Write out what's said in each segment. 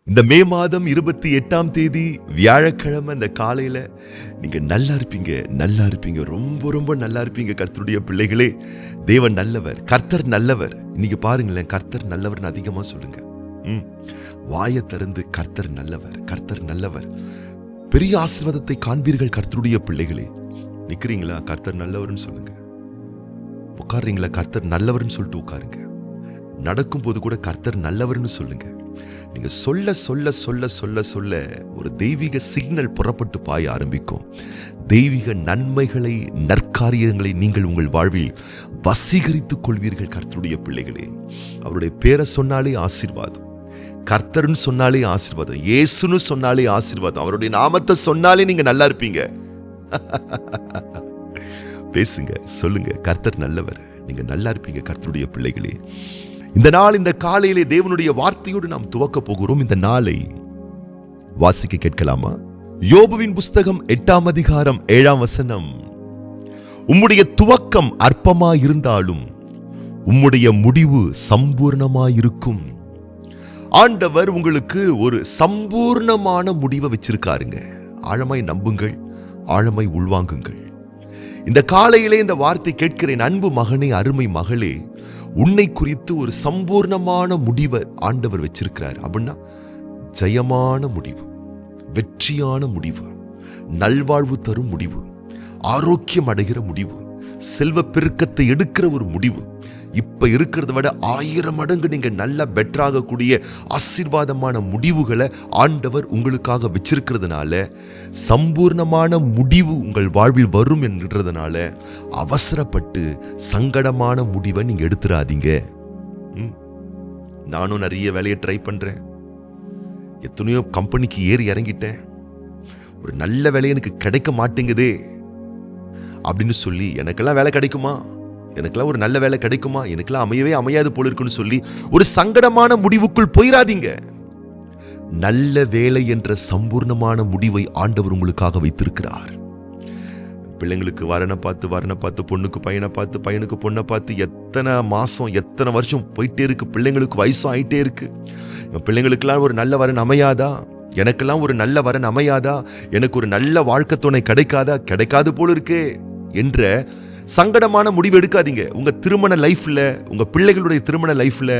இந்த மே மாதம் 28ஆம் தேதி வியாழக்கிழமை இந்த காலையில நீங்க நல்லா இருப்பீங்க, ரொம்ப ரொம்ப நல்லா இருப்பீங்க. கர்த்தருடைய பிள்ளைகளே, தேவன் நல்லவர், கர்த்தர் நல்லவர். இன்னைக்கு பாருங்களேன், கர்த்தர் நல்லவர்னு அதிகமா சொல்லுங்க. வாயை திறந்து கர்த்தர் நல்லவர். பெரிய ஆசீர்வாதத்தை காண்பீர்கள். கர்த்தருடைய பிள்ளைகளே, நிக்கிறீங்களா? கர்த்தர் நல்லவர்னு சொல்லுங்க. உட்கார்றீங்களா? கர்த்தர் நல்லவர்னு சொல்லிட்டு உட்காருங்க. நடக்கும் போது கூட கர்த்தர் நல்லவர்னு சொல்லுங்க. நீங்க சொல்ல சொல்ல சொல்ல சொல்ல சொல்ல ஒரு தெய்வீக சிக்னல் புறப்பட்டு பாய ஆரம்பிக்கும். தெய்வீக நன்மைகளை, நற்காரியங்களை நீங்கள் உங்கள் வாழ்வில் வசீகரித்துக் கொள்வீர்கள். கர்த்தருடைய பிள்ளைகளே, அவருடைய பேரை சொன்னாலே ஆசீர்வாதம், கர்த்தர்னு சொன்னாலே ஆசீர்வாதம், இயேசுன்னு சொன்னாலே ஆசீர்வாதம், அவருடைய நாமத்தை சொன்னாலே நீங்க நல்லா இருப்பீங்க. பேசுங்க, சொல்லுங்க, கர்த்தர் நல்லவர், நீங்க நல்லா இருப்பீங்க. கர்த்தருடைய பிள்ளைகளே, இந்த நாள், இந்த காலையிலே தேவனுடைய வார்த்தையோடு நாம் துவக்க போகிறோம். இந்த நாளை வாசிக்க கேட்கலாமா? யோபுவின் புஸ்தகம் 8ஆம் அதிகாரம் 7ஆம் வசனம். உம்முடைய துவக்கம் அற்பமாயிருந்தாலும் உம்முடைய முடிவு சம்பூர்ணமாயிருக்கும். ஆண்டவர் உங்களுக்கு ஒரு சம்பூர்ணமான முடிவை வச்சிருக்காருங்க. ஆழமாய் நம்புங்கள், ஆழமாய் உள்வாங்குங்கள். இந்த காலையிலே இந்த வார்த்தை கேட்கிறேன். அன்பு மகனே, அருமை மகளே, உன்னை குறித்து ஒரு சம்பூர்ணமான முடிவை ஆண்டவர் வச்சிருக்கிறார். அப்படின்னா ஜெயமான முடிவு, வெற்றியான முடிவு, நல்வாழ்வு தரும் முடிவு, ஆரோக்கியம் அடைகிற முடிவு, செல்வ பெருக்கத்தை எடுக்கிற ஒரு முடிவு. இப்ப இருக்கிறத விட 1000 மடங்கு நீங்க நல்லா பெட்டராகக்கூடிய ஆசீர்வாதமான முடிவுகளை ஆண்டவர் உங்களுக்காக வச்சிருக்கிறதுனால, சம்பூர்ணமான முடிவு உங்கள் வாழ்வில் வரும் என்றதுனால அவசரப்பட்டு சங்கடமான முடிவை நீங்க எடுத்துறாதீங்க. நானும் நிறைய வேலையை ட்ரை பண்றேன், எத்தனையோ கம்பெனிக்கு ஏறி இறங்கிட்டேன், ஒரு நல்ல வேலை எனக்கு கிடைக்க மாட்டேங்குதே அப்படின்னு சொல்லி, எனக்கெல்லாம் வேலை கிடைக்குமா, எனக்கெல்லாம் ஒரு நல்ல வேலை கிடைக்குமா, எனக்கெல்லாம் அமையவே அமையாது போல இருக்குன்னு சொல்லி ஒரு சங்கடமான முடிவுக்குள் போயிடாதீங்க. நல்ல வேலை என்ற சம்பூர்ணமான முடிவை ஆண்டவர் உங்களுக்காக வைத்திருக்கிறார். பிள்ளைங்களுக்கு வரனை பார்த்து, பொண்ணுக்கு பையனை பார்த்து, பையனுக்கு பொண்ணை பார்த்து, எத்தனை மாசம் எத்தனை வருஷம் போயிட்டே இருக்கு. பிள்ளைங்களுக்கு வயசும் ஆயிட்டே இருக்கு. பிள்ளைங்களுக்கெல்லாம் ஒரு நல்ல வரன் அமையாதா, எனக்கெல்லாம் ஒரு நல்ல வரன் அமையாதா, எனக்கு ஒரு நல்ல வாழ்க்கை துணை கிடைக்காது போல இருக்கே என்ற சங்கடமான முடிவு எடுக்காதீங்க. உங்க திருமண லைஃப்ல, உங்க பிள்ளைகளுடைய திருமண லைஃப்ல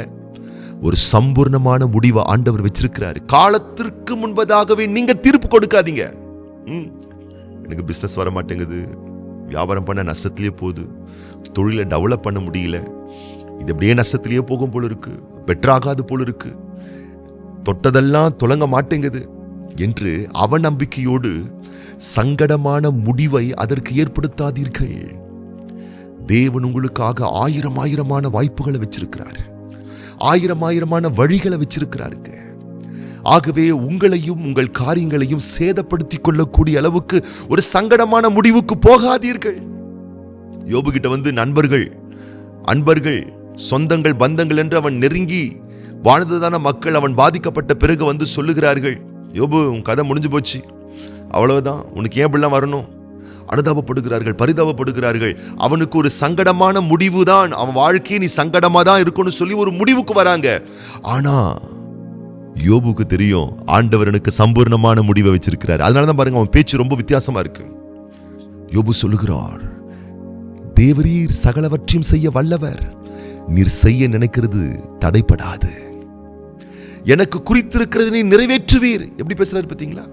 ஒரு சம்பூர்ணமான முடிவை ஆண்டவர் வச்சிருக்கிறாரு. காலத்திற்கு முன்பதாகவே நீங்க தீர்ப்பு கொடுக்காதீங்க. எனக்கு பிசினஸ் வர மாட்டேங்குது, வியாபாரம் பண்ண நஷ்டத்திலேயே போகுது, தொழிலை டெவலப் பண்ண முடியல, இது அப்படியே நஷ்டத்திலேயே போகும் போல இருக்கு, பெட்டராகாது போல இருக்கு, தொட்டதெல்லாம் துலங்க மாட்டேங்குது என்று அவநம்பிக்கையோடு சங்கடமான முடிவை அதற்கு ஏற்படுத்தாதீர்கள். தேவன் உங்களுக்காக 1000 வாய்ப்புகளை வச்சிருக்கிறார், 1000 வழிகளை வச்சிருக்கிறாருங்க. ஆகவே உங்களையும் உங்கள் காரியங்களையும் சேதப்படுத்திக் கொள்ளக்கூடிய அளவுக்கு ஒரு சங்கடமான முடிவுக்கு போகாதீர்கள். யோபு கிட்ட வந்து நண்பர்கள், அன்பர்கள், சொந்தங்கள், பந்தங்கள் என்று அவன் நெருங்கி வாழ்ந்ததான மக்கள் அவன் பாதிக்கப்பட்ட பிறகு வந்து சொல்லுகிறார்கள், யோபு உன் கதை முடிஞ்சு போச்சு, அவ்வளவுதான், உனக்கு ஏன் இப்படிலாம் வரணும், அனுதாபப்படுகிறார்கள், பரிதாபப்படுகிறார்கள். அவனுக்கு ஒரு சங்கடமான முடிவு தான், அவன் வாழ்க்கையை நீ சங்கடமா தான் இருக்கும்னு சொல்லி ஒரு முடிவுக்கு வராங்க. ஆனா யோபுக்கு தெரியும், ஆண்டவர் எனக்கு சம்பூர்ணமான முடிவை வச்சிருக்கிறார். அதனாலதான் பாருங்க, அவன் பேச்சு ரொம்ப வித்தியாசமா இருக்கு. யோபு சொல்லுகிறார், தேவரீர் சகலவற்றையும் செய்ய வல்லவர், நீர் செய்ய நினைக்கிறது தடைப்படாது, எனக்கு குறித்திருக்கிறது நீ நிறைவேற்றுவீர். எப்படி பேசுறாரு பார்த்தீங்களா?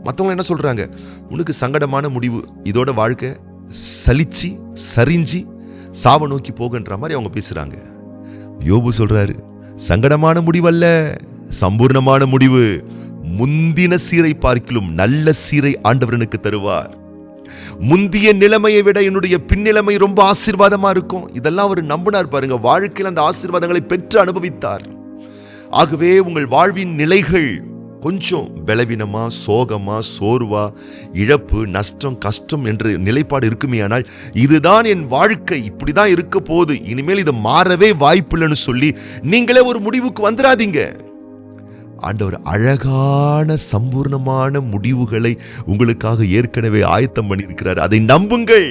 மற்றவங்க என்ன சொல்றாங்க, உனக்கு சங்கடமான முடிவு, இதோட வாழ்க்கை சலிச்சு சரிஞ்சி சாவ நோக்கி போகன்ற மாதிரி அவங்க பேசுறாங்க. யோபு சொல்றாரு, சங்கடமான முடிவு அல்ல, சம்பூர்ணமான முடிவு, முந்தின சீரை பார்க்கிலும் நல்ல சீரை ஆண்டவர் எனக்கு தருவார், முந்திய நிலைமையை விட என்னுடைய பின்னிலைமை ரொம்ப ஆசீர்வாதமா இருக்கும். இதெல்லாம் அவர் நம்பினார் பாருங்க, வாழ்க்கையில் அந்த ஆசீர்வாதங்களை பெற்று அனுபவித்தார். ஆகவே உங்கள் வாழ்வின் நிலைகள் கொஞ்சம் பலவீனமா, சோகமா, சோர்வா, இழப்பு, நஷ்டம், கஷ்டம் என்ற நிலைப்பாடு இருக்குமே, ஆனால் இதுதான் என் வாழ்க்கை, இப்படிதான் இருக்க போகுது, இனிமேல் இது மாறவே வாய்ப்பில்லைன்னு சொல்லி நீங்களே ஒரு முடிவுக்கு வந்துடாதீங்க. ஆண்டவர் அழகான சம்பூர்ணமான முடிவுகளை உங்களுக்காக ஏற்கனவே ஆயத்தம் பண்ணியிருக்கிறார். அதை நம்புங்கள்,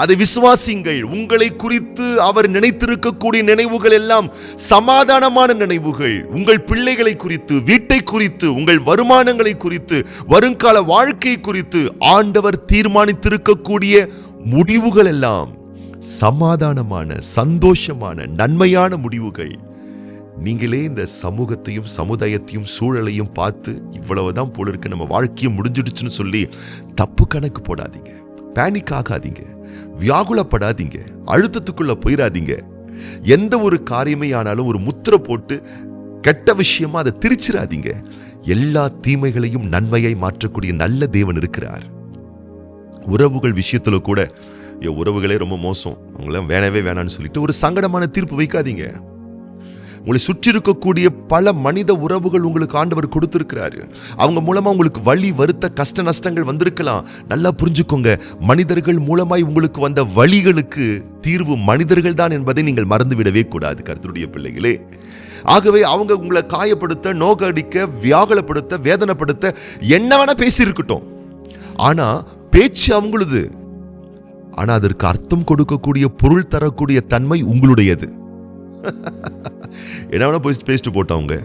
அதை விசுவாசிங்கள். உங்களை குறித்து அவர் நினைத்திருக்கக்கூடிய நினைவுகள் எல்லாம் சமாதானமான நினைவுகள். உங்கள் பிள்ளைகளை குறித்து, வீட்டை குறித்து, உங்கள் வருமானங்களை குறித்து, வருங்கால வாழ்க்கை குறித்து ஆண்டவர் தீர்மானித்திருக்கக்கூடிய முடிவுகள் எல்லாம் சமாதானமான, சந்தோஷமான, நன்மையான முடிவுகள். நீங்களே இந்த சமூகத்தையும் சமுதாயத்தையும் சூழலையும் பார்த்து இவ்வளவுதான் போல இருக்கு, நம்ம வாழ்க்கையை முடிஞ்சிடுச்சுன்னு சொல்லி தப்பு கணக்கு போடாதீங்க, பேனிக் ஆகாதீங்க, வியாகுலப்படாதீங்க, அழுத்தத்துக்குள்ள போயிடாதீங்க. எந்த ஒரு காரியமே ஆனாலும் ஒரு முத்திரை போட்டு கெட்ட விஷயமா அதை திரிச்சிடாதீங்க. எல்லா தீமைகளையும் நன்மையை மாற்றக்கூடிய நல்ல தேவன் இருக்கிறார். உறவுகள் விஷயத்துல கூட உறவுகளே ரொம்ப மோசம், அவங்களாம் வேணவே வேணான்னு சொல்லிட்டு ஒரு சங்கடமான தீர்ப்பு வைக்காதீங்க. உங்களை சுற்றி இருக்கக்கூடிய பல மனித உறவுகள் உங்களுக்கு ஆண்டவர் கொடுத்திருக்கிறாரு. அவங்க மூலமா உங்களுக்கு வலி, வருத்த, கஷ்ட நஷ்டங்கள் வந்திருக்கலாம். நல்லா புரிஞ்சுக்கோங்க, மனிதர்கள் மூலமாய் உங்களுக்கு வந்த வலிகளுக்கு தீர்வு மனிதர்கள் தான் என்பதை நீங்கள் மறந்துவிடவே கூடாது கர்த்தருடைய பிள்ளைகளே. ஆகவே அவங்க உங்களை காயப்படுத்த, நோக்கடிக்க, வியாகுலப்படுத்த, வேதனைப்படுத்த என்ன வேணா பேசியிருக்கட்டும். ஆனா பேச்சு அவங்களுது. ஆனா அதற்கு அர்த்தம் கொடுக்கக்கூடிய, பொருள் தரக்கூடிய தன்மை உங்களுடையது. என்ன வேணா போய் பேசிட்டு போட்டவங்க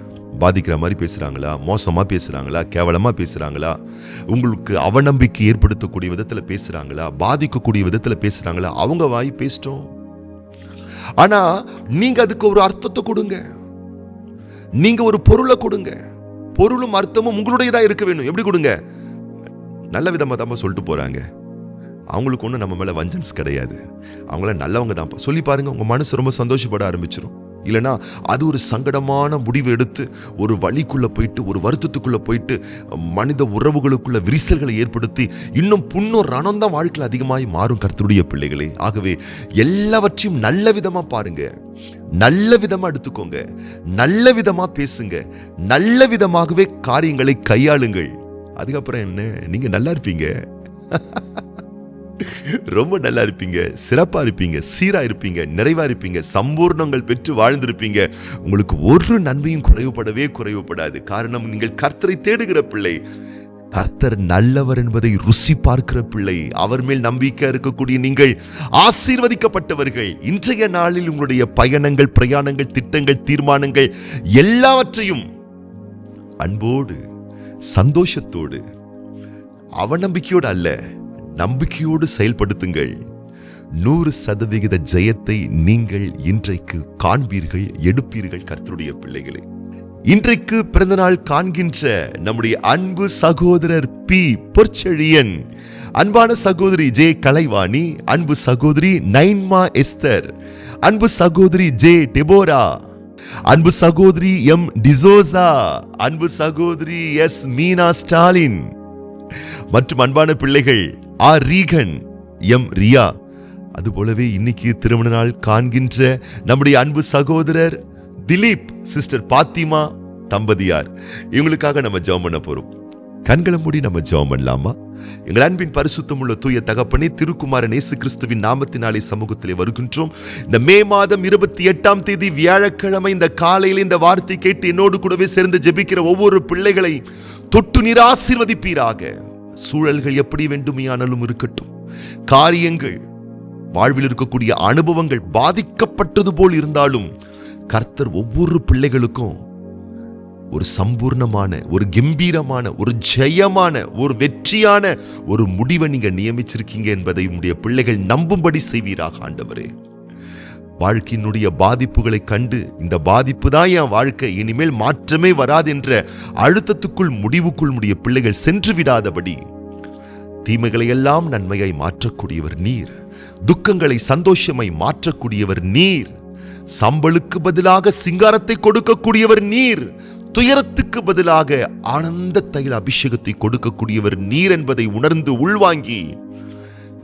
பாதிக்கிற மாதிரி பேசுறாங்களா, மோசமா பேசுறாங்களா, கேவலமா பேசுறாங்களா, உங்களுக்கு அவநம்பிக்கை ஏற்படுத்தக்கூடிய விதத்துல பேசுறாங்களா, பாதிக்கக்கூடிய விதத்துல பேசுறாங்களா, அவங்க வாய் பேசிட்டோம். ஆனா நீங்க அதுக்கு ஒரு அர்த்தத்தை கொடுங்க, நீங்க ஒரு பொருளை கொடுங்க. பொருளும் அர்த்தமும் உங்களுடையதா இருக்க வேணும். எப்படி கொடுங்க? நல்ல விதமா தான் சொல்லிட்டு போறாங்க, அவங்களுக்கு ஒன்றும் நம்ம மேல வஞ்சன்ஸ் கிடையாது, அவங்கள நல்லவங்க தான் சொல்லி பாருங்க, உங்க மனசு ரொம்ப சந்தோஷப்பட ஆரம்பிச்சிடும். இல்லைன்னா அது ஒரு சங்கடமான முடிவு எடுத்து ஒரு வலிக்குள்ள போயிட்டு, ஒரு வருத்தத்துக்குள்ள போயிட்டு, மனித உறவுகளுக்குள்ள விரிசல்களை ஏற்படுத்தி இன்னும் புண்ணும் ரணம் தான் வாழ்க்கையில் அதிகமாய் மாறும் கர்த்தருடைய பிள்ளைகளே. ஆகவே எல்லாவற்றையும் நல்ல விதமா பாருங்க, நல்ல விதமா எடுத்துக்கோங்க, நல்ல விதமா பேசுங்க, நல்ல விதமாகவே காரியங்களை கையாளுங்கள். அதுக்கப்புறம் என்ன, நீங்க நல்லா இருப்பீங்க, ரொம்ப நல்லா இருப்பீங்க, சிறப்பா இருப்பீங்க, சீரா இருப்பீங்க, நிறைவா இருப்பீங்க, சம்பூர்ணங்கள் பெற்று வாழ்ந்திருப்பீங்க. உங்களுக்கு ஒரு நன்மையும் குறைவுபடாது. காரணம், நீங்கள் கர்த்தரை தேடுகிற பிள்ளை, கர்த்தர் நல்லவர் என்பதை ருசி பார்க்கிற பிள்ளை, அவர் மேல் நம்பிக்கை இருக்கக்கூடிய நீங்கள் ஆசீர்வதிக்கப்பட்டவர்கள். இன்றைய நாளில் உங்களுடைய பயணங்கள், பிரயாணங்கள், திட்டங்கள், தீர்மானங்கள் எல்லாவற்றையும் அன்போடு, சந்தோஷத்தோடு, அவநம்பிக்கையோடு அல்ல, நம்பிக்கையோடு செயல்படுத்துங்கள். 100% ஜெயத்தை நீங்கள் இன்றைக்கு காண்பீர்கள், எடுப்பீர்கள் கர்த்தருடைய பிள்ளைகளே. இன்றைக்கு பிறந்தநாள் காண்கின்ற நம்முடைய அன்பு சகோதரர் பி பொற்செழியன், அன்பான சகோதரி ஜே கலைவாணி, அன்பு சகோதரி நைன்மா எஸ்தர், அன்பு சகோதரி ஜே டெபோரா, அன்பு சகோதரி எம் டிசோசா, அன்பு சகோதரி எஸ் மீனா ஸ்டாலின் மற்றும் அன்பான பிள்ளைகள் ஆர் ரீகன், எம் ரியா, அதுபோலவே இன்னைக்கு திருமண நாள் காண்கின்ற நம்முடைய அன்பு சகோதரர் திலீப், சிஸ்டர் பாத்திமா தம்பதியார். இவங்களுக்காக நம்ம ஜெபம் பண்ண போறோம். கண்களை மூடி நம்ம ஜெபம் பண்ணலாமா? எங்கள் அன்பின் பரிசுத்தம் உள்ள தூய தகப்பனே, திருக்குமாரன் இயேசு கிறிஸ்துவின் நாமத்தினாலே சமூகத்திலே வருகின்றோம். இந்த மே மாதம் 28 வியாழக்கிழமை இந்த காலையில் இந்த வார்த்தை கேட்டு என்னோடு கூடவே சேர்ந்து ஜெபிக்கிற ஒவ்வொரு பிள்ளைகளை தொட்டு நீர் ஆசீர்வதிப்பீராக. சூழல்கள் எப்படி வேண்டுமையானாலும் இருக்கட்டும், காரியங்கள், வாழ்வில் இருக்கக்கூடிய அனுபவங்கள் பாதிக்கப்பட்டது போல் இருந்தாலும் கர்த்தர் ஒவ்வொரு பிள்ளைகளுக்கும் ஒரு சம்பூர்ணமான, ஒரு கம்பீரமான, ஒரு ஜெயமான, ஒரு வெற்றியான ஒரு முடிவை நீங்க நியமிச்சிருக்கீங்க என்பதை உங்களுடைய பிள்ளைகள் நம்பும்படி செய்வீராக ஆண்டவரே. வாழ்க்கையினுடைய பாதிப்புகளை கண்டு இந்த பாதிப்பு தான் என் வாழ்க்கை, இனிமேல் மாற்றமே வராது என்ற அழுத்தத்துக்குள், முடிவுக்குள் உடைய பிள்ளைகள் சென்று விடாதபடி தீமைகளை எல்லாம் நன்மையாய் மாற்றக்கூடியவர் நீர், துக்கங்களை சந்தோஷமாய் மாற்றக்கூடியவர் நீர், சம்பளுக்கு பதிலாக சிங்காரத்தை கொடுக்கக்கூடியவர் நீர், துயரத்துக்கு பதிலாக ஆனந்த தைல அபிஷேகத்தை கொடுக்கக்கூடியவர் நீர் என்பதை உணர்ந்து உள்வாங்கி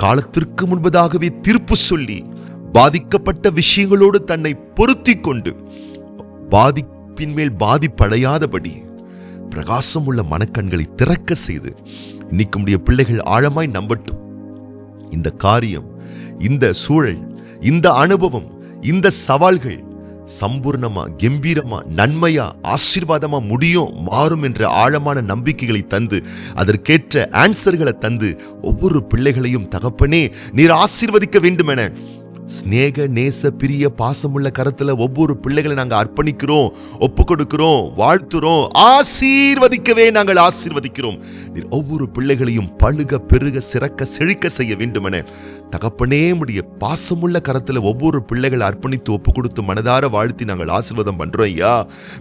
காலத்திற்கு முன்பதாகவே தீர்ப்பு சொல்லி பாதிக்கப்பட்ட விஷயங்களோடு தன்னை பொருத்தி கொண்டு பாதிப்பின் மேல் பாதிப்படையாதபடி பிரகாசம் உள்ள மனக்கண்களை திறக்க செய்து இன்னைக்கு உடைய பிள்ளைகள் ஆழமாய் நம்பட்டும். இந்த காரியம், இந்த சூழல், இந்த அனுபவம், இந்த சவால்கள் சம்பூர்ணமா, கம்பீரமா, நன்மையா, ஆசீர்வாதமா முடியும், மாறும் என்ற ஆழமான நம்பிக்கைகளை தந்து அதற்கேற்ற ஆன்சர்களை தந்து ஒவ்வொரு பிள்ளைகளையும் தகப்பனே நீர் ஆசீர்வதிக்க வேண்டும் என ஸ்நேக நேச பிரிய பாசமுள்ள கரத்துல ஒவ்வொரு பிள்ளைகளை நாங்கள் அர்ப்பணிக்கிறோம், ஒப்பு கொடுக்கிறோம், வாழ்த்துறோம். ஆசீர்வதிக்கவே நாங்கள் ஆசீர்வதிக்கிறோம். நீர் ஒவ்வொரு பிள்ளைகளையும் பழுக பெருக சிறக்க செழிக்க செய்ய வேண்டும் என தகப்பனே உம்முடைய பாசமுள்ள கரத்துல ஒவ்வொரு பிள்ளைகளை அர்ப்பணித்து ஒப்பு கொடுத்து மனதார வாழ்த்தி நாங்கள் ஆசீர்வாதம் பண்றோம் ஐயா.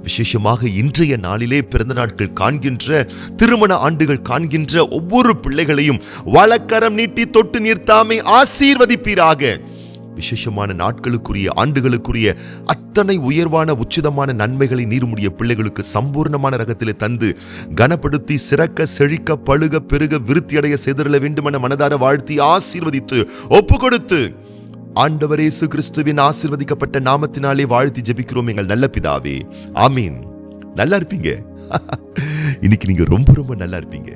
விசேஷமாக இன்றைய நாளிலே பிறந்த நாட்கள் காண்கின்ற, திருமண ஆண்டுகள் காண்கின்ற ஒவ்வொரு பிள்ளைகளையும் வலக்கரம் நீட்டி தொட்டு நீர் தாமே ஆசீர்வதிப்பீராக. விசேஷமான நாட்களுக்குரிய, ஆண்டுகளுக்குரிய அத்தனை உயர்வான உச்சிதமான நன்மைகளை நீர் உம்முடைய பிள்ளைகளுக்கு சம்பூர்ணமான ரகத்திலே தந்து கனப்படுத்தி சிறக்க செழிக்க பழுக பெருக விருத்தி அடைய செய்திட வேண்டும் என மனதார வாழ்த்தி ஆசீர்வதித்து ஒப்பு கொடுத்து ஆண்டவர் இயேசு கிறிஸ்துவின் ஆசீர்வதிக்கப்பட்ட நாமத்தினாலே வாழ்த்தி ஜெபிக்கிறோம் எங்கள் நல்ல பிதாவே, ஆமீன். நல்லா இருப்பீங்க. இன்னைக்கு நீங்க ரொம்ப ரொம்ப நல்லா இருப்பீங்க.